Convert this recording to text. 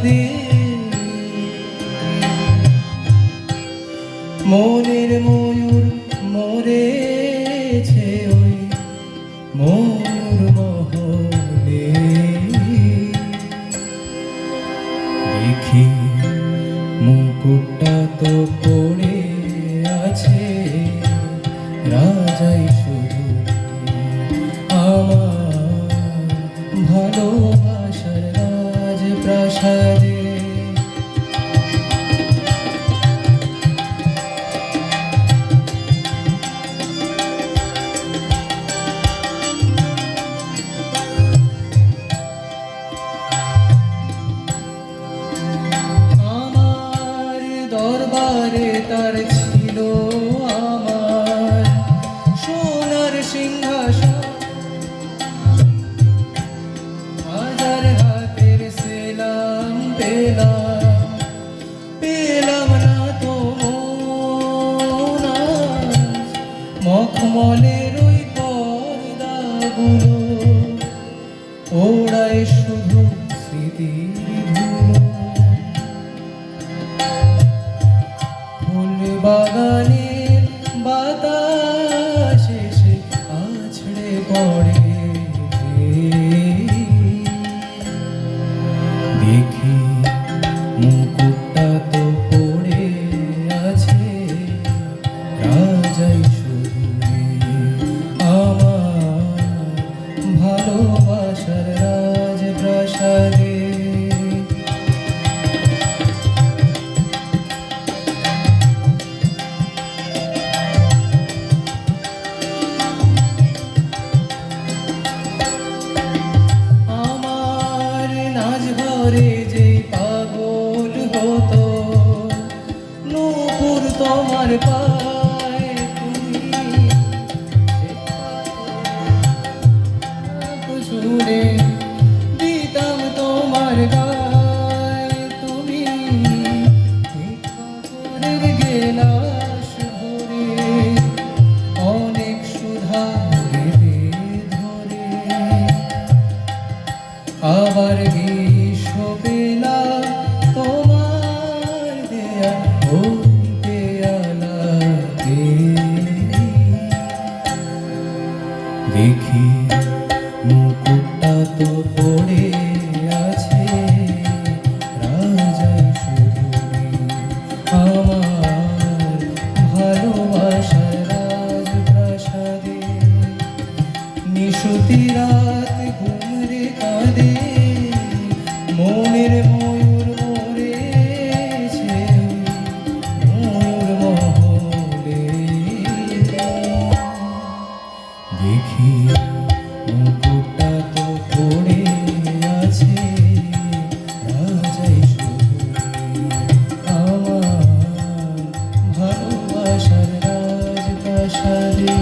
দে মনের ময়ূর মরেছে ওই ময়ূর মহলে দেখি মুকুটটা তো পড়ে আছে রাজাই শুধু আমার ভালোবাসার রাজপ্রাসাদে দরবারে তার ছিল আমার সোনার সিংহাসন হাজার হাতের সেলাম পেলাম না তো মখমলের ওই পর্দাগুলো ওড়ায় শুধু স্মৃতির ধুলো বাগানের বাতাস এসে আছড়ে পড়ে দেখি মুকুটটা তো পড়ে আছে রাজাই শুধু আমার ভালোবাসার রাজপ্রাসাদে যে পাগল হতো নূপুর তোমার পায়ে তুমি শুনে দিতাম তোমার গায়ে তুমি গেলাস ভরে অনেক সুধা ধরে আবার শোভেলা তোমার দেয়া পেয়ালাতে দেখি মুকুটটা তো পড়ে আছে রাজাই শুধু আমার ভালোবাসার রাজপ্রাসাদে নিশুতি রাত ঘুমরে কাঁদে মনের ময়ূর মরেছে ময়ূর মহলে দেখি মুকুটটা তো পড়ে আছে রাজাই শুধু আমার ভালোবাসার রাজপ্রাসাদে।